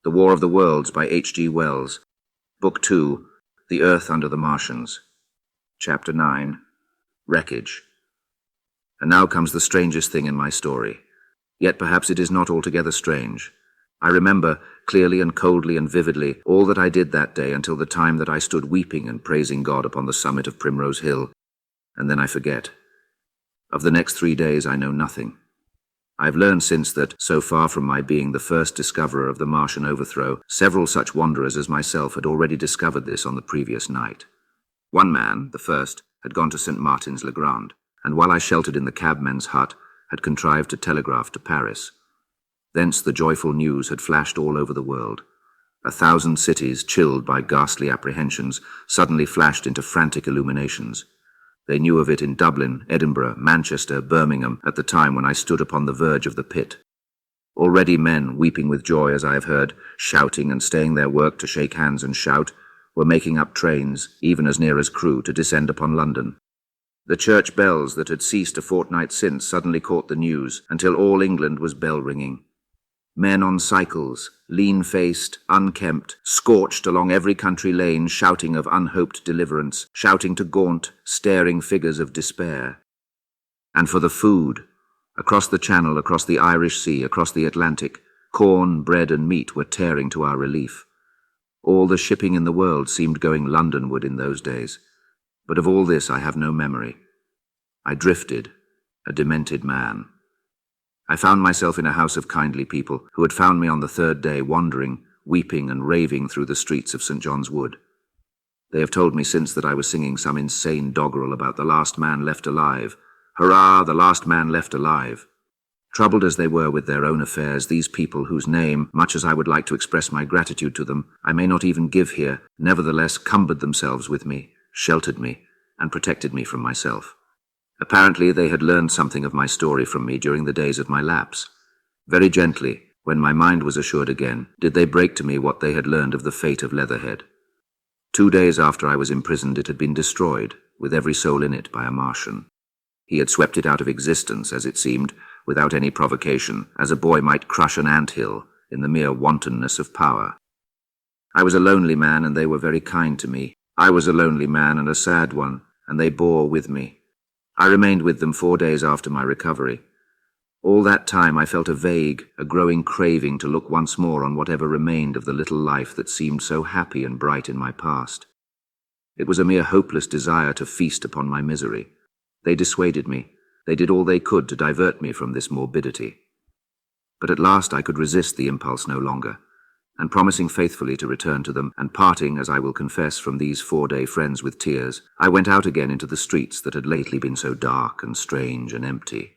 The War of the Worlds by H.G. Wells. Book 2, The Earth Under the Martians. Chapter 9, Wreckage. And now comes the strangest thing in my story. Yet perhaps it is not altogether strange. I remember, clearly and coldly and vividly, all that I did that day until the time that I stood weeping and praising God upon the summit of Primrose Hill. And then I forget. Of the next 3 days I know nothing. I've learned since that, so far from my being the first discoverer of the Martian overthrow, several such wanderers as myself had already discovered this on the previous night. One man, the first, had gone to St. Martin's-le-Grand, and while I sheltered in the cabman's hut, had contrived to telegraph to Paris. Thence the joyful news had flashed all over the world. 1,000 cities, chilled by ghastly apprehensions, suddenly flashed into frantic illuminations. They knew of it in Dublin, Edinburgh, Manchester, Birmingham, at the time when I stood upon the verge of the pit. Already men, weeping with joy as I have heard, shouting and staying their work to shake hands and shout, were making up trains, even as near as Crewe, to descend upon London. The church bells that had ceased a fortnight since suddenly caught the news, until all England was bell-ringing. Men on cycles, lean-faced, unkempt, scorched along every country lane, shouting of unhoped deliverance, shouting to gaunt, staring figures of despair. And for the food, across the Channel, across the Irish Sea, across the Atlantic, corn, bread and meat were tearing to our relief. All the shipping in the world seemed going Londonward in those days. But of all this I have no memory. I drifted, a demented man. I found myself in a house of kindly people who had found me on the 3rd day wandering, weeping and raving through the streets of St. John's Wood. They have told me since that I was singing some insane doggerel about the last man left alive. Hurrah, the last man left alive. Troubled as they were with their own affairs, these people, whose name, much as I would like to express my gratitude to them, I may not even give here, nevertheless cumbered themselves with me, sheltered me, and protected me from myself. Apparently they had learned something of my story from me during the days of my lapse. Very gently, when my mind was assured again, did they break to me what they had learned of the fate of Leatherhead. 2 days after I was imprisoned, it had been destroyed, with every soul in it, by a Martian. He had swept it out of existence, as it seemed, without any provocation, as a boy might crush an ant-hill, in the mere wantonness of power. I was a lonely man, and they were very kind to me. I was a lonely man and a sad one, and they bore with me. I remained with them 4 days after my recovery. All that time I felt a growing craving to look once more on whatever remained of the little life that seemed so happy and bright in my past. It was a mere hopeless desire to feast upon my misery. They dissuaded me. They did all they could to divert me from this morbidity. But at last I could resist the impulse no longer, and promising faithfully to return to them, and parting, as I will confess, from these 4-day friends with tears, I went out again into the streets that had lately been so dark and strange and empty.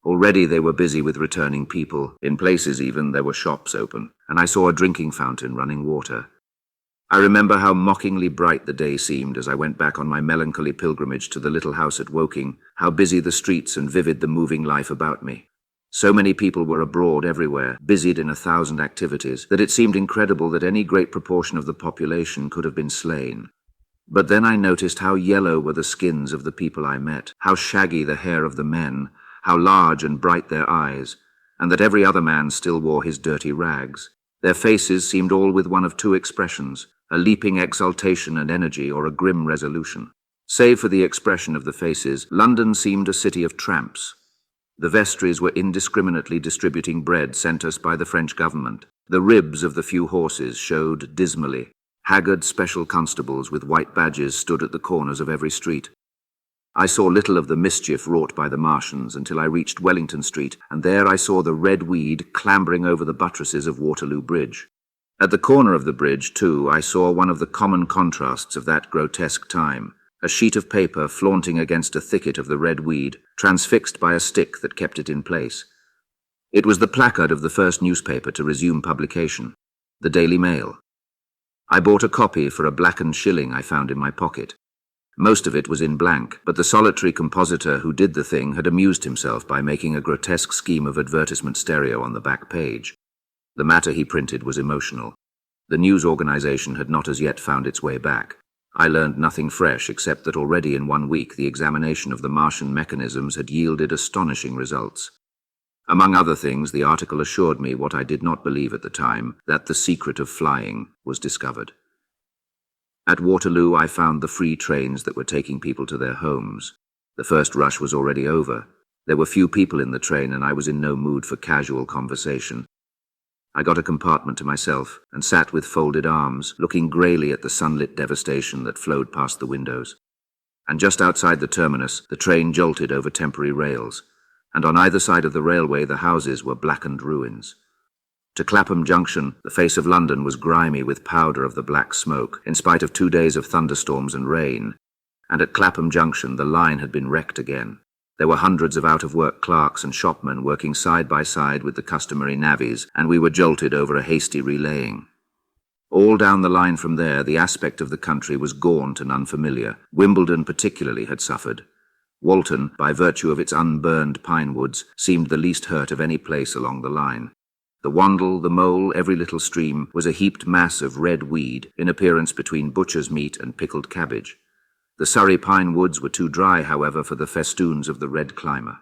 Already they were busy with returning people. In places even there were shops open, and I saw a drinking fountain running water. I remember how mockingly bright the day seemed as I went back on my melancholy pilgrimage to the little house at Woking, how busy the streets and vivid the moving life about me. So many people were abroad everywhere, busied in 1,000 activities, that it seemed incredible that any great proportion of the population could have been slain. But then I noticed how yellow were the skins of the people I met, how shaggy the hair of the men, how large and bright their eyes, and that every other man still wore his dirty rags. Their faces seemed all with one of 2 expressions, a leaping exultation and energy or a grim resolution. Save for the expression of the faces, London seemed a city of tramps. The vestries were indiscriminately distributing bread sent us by the French government. The ribs of the few horses showed dismally. Haggard special constables with white badges stood at the corners of every street. I saw little of the mischief wrought by the Martians until I reached Wellington Street, and there I saw the red weed clambering over the buttresses of Waterloo Bridge. At the corner of the bridge, too, I saw one of the common contrasts of that grotesque time. A sheet of paper flaunting against a thicket of the red weed, transfixed by a stick that kept it in place. It was the placard of the first newspaper to resume publication, the Daily Mail. I bought a copy for a blackened shilling I found in my pocket. Most of it was in blank, but the solitary compositor who did the thing had amused himself by making a grotesque scheme of advertisement stereo on the back page. The matter he printed was emotional. The news organization had not as yet found its way back. I learned nothing fresh except that already in 1 week the examination of the Martian mechanisms had yielded astonishing results. Among other things, the article assured me what I did not believe at the time, that the secret of flying was discovered. At Waterloo, I found the free trains that were taking people to their homes. The first rush was already over. There were few people in the train, and I was in no mood for casual conversation. I got a compartment to myself and sat with folded arms, looking greyly at the sunlit devastation that flowed past the windows. And just outside the terminus, the train jolted over temporary rails, and on either side of the railway the houses were blackened ruins. To Clapham Junction, the face of London was grimy with powder of the black smoke, in spite of 2 days of thunderstorms and rain, and at Clapham Junction the line had been wrecked again. There were hundreds of out-of-work clerks and shopmen working side by side with the customary navvies, and we were jolted over a hasty relaying. All down the line from there, the aspect of the country was gaunt and unfamiliar. Wimbledon particularly had suffered. Walton, by virtue of its unburned pine woods, seemed the least hurt of any place along the line. The Wandle, the Mole, every little stream, was a heaped mass of red weed, in appearance between butcher's meat and pickled cabbage. The Surrey pine woods were too dry, however, for the festoons of the red climber.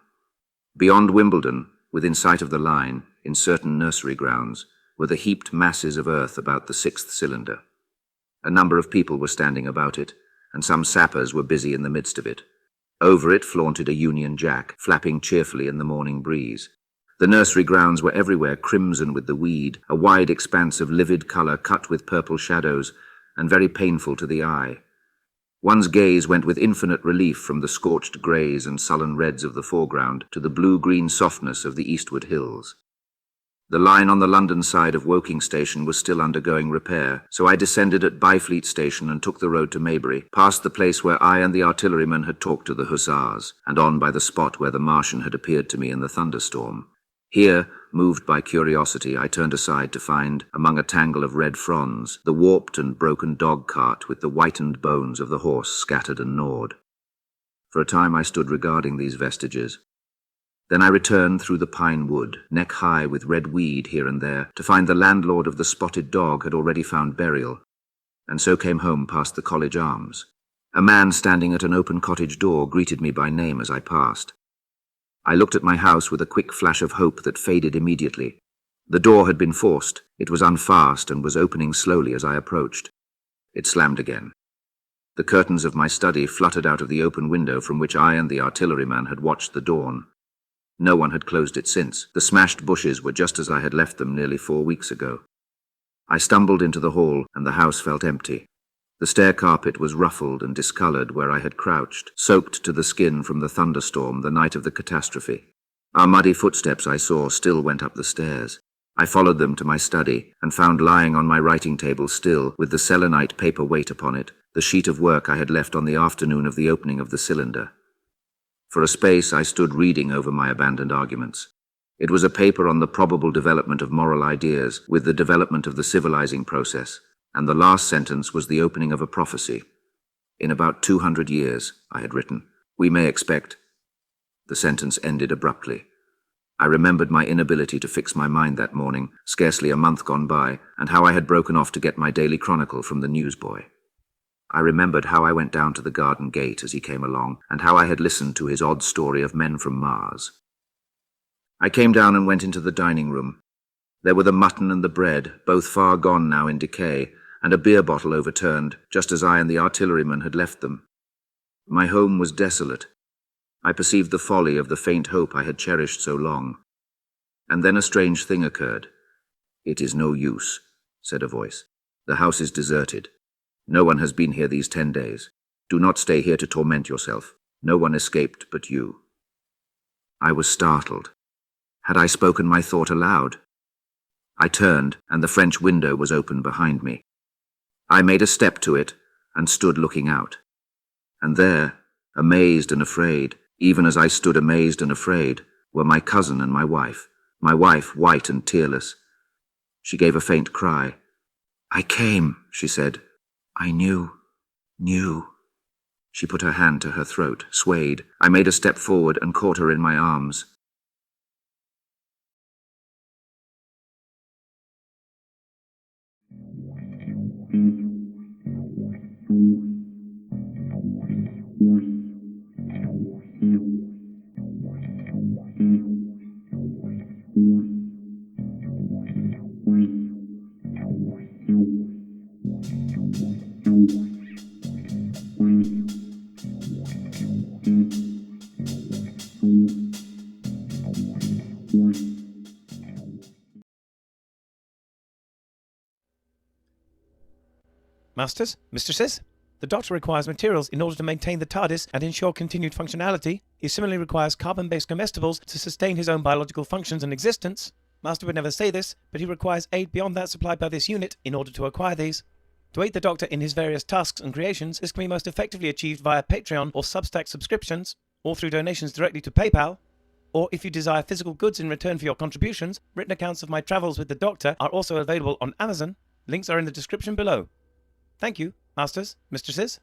Beyond Wimbledon, within sight of the line, in certain nursery grounds, were the heaped masses of earth about the 6th cylinder. A number of people were standing about it, and some sappers were busy in the midst of it. Over it flaunted a Union Jack, flapping cheerfully in the morning breeze. The nursery grounds were everywhere crimson with the weed, a wide expanse of livid colour cut with purple shadows, and very painful to the eye. One's gaze went with infinite relief from the scorched greys and sullen reds of the foreground to the blue-green softness of the eastward hills. The line on the London side of Woking Station was still undergoing repair, so I descended at Byfleet Station and took the road to Maybury, past the place where I and the artilleryman had talked to the hussars, and on by the spot where the Martian had appeared to me in the thunderstorm. Here, moved by curiosity, I turned aside to find, among a tangle of red fronds, the warped and broken dog-cart with the whitened bones of the horse scattered and gnawed. For a time I stood regarding these vestiges. Then I returned through the pine wood, neck-high with red weed here and there, to find the landlord of the Spotted Dog had already found burial, and so came home past the College Arms. A man standing at an open cottage door greeted me by name as I passed. I looked at my house with a quick flash of hope that faded immediately. The door had been forced. It was unfast and was opening slowly as I approached. It slammed again. The curtains of my study fluttered out of the open window from which I and the artilleryman had watched the dawn. No one had closed it since. The smashed bushes were just as I had left them nearly 4 weeks ago. I stumbled into the hall, and the house felt empty. The stair carpet was ruffled and discoloured where I had crouched, soaked to the skin from the thunderstorm the night of the catastrophe. Our muddy footsteps, I saw, still went up the stairs. I followed them to my study, and found lying on my writing table still, with the selenite paper weight upon it, the sheet of work I had left on the afternoon of the opening of the cylinder. For a space I stood reading over my abandoned arguments. It was a paper on the probable development of moral ideas, with the development of the civilizing process, and the last sentence was the opening of a prophecy. In about 200 years, I had written, we may expect. The sentence ended abruptly. I remembered my inability to fix my mind that morning, scarcely a month gone by, and how I had broken off to get my daily chronicle from the newsboy. I remembered how I went down to the garden gate as he came along, and how I had listened to his odd story of men from Mars. I came down and went into the dining room. There were the mutton and the bread, both far gone now in decay, and a beer bottle overturned, just as I and the artilleryman had left them. My home was desolate. I perceived the folly of the faint hope I had cherished so long. And then a strange thing occurred. "It is no use," said a voice. "The house is deserted. No one has been here these 10 days. Do not stay here to torment yourself. No one escaped but you." I was startled. Had I spoken my thought aloud? I turned, and the French window was open behind me. I made a step to it, and stood looking out. And there, amazed and afraid, even as I stood amazed and afraid, were my cousin and my wife white and tearless. She gave a faint cry. "I came," she said. "I knew. She put her hand to her throat, swayed. I made a step forward and caught her in my arms. Masters, mistresses, the Doctor requires materials in order to maintain the TARDIS and ensure continued functionality. He similarly requires carbon-based comestibles to sustain his own biological functions and existence. Master would never say this, but he requires aid beyond that supplied by this unit in order to acquire these. To aid the Doctor in his various tasks and creations, this can be most effectively achieved via Patreon or Substack subscriptions, or through donations directly to PayPal. Or if you desire physical goods in return for your contributions, written accounts of my travels with the Doctor are also available on Amazon. Links are in the description below. Thank you, Masters, mistresses.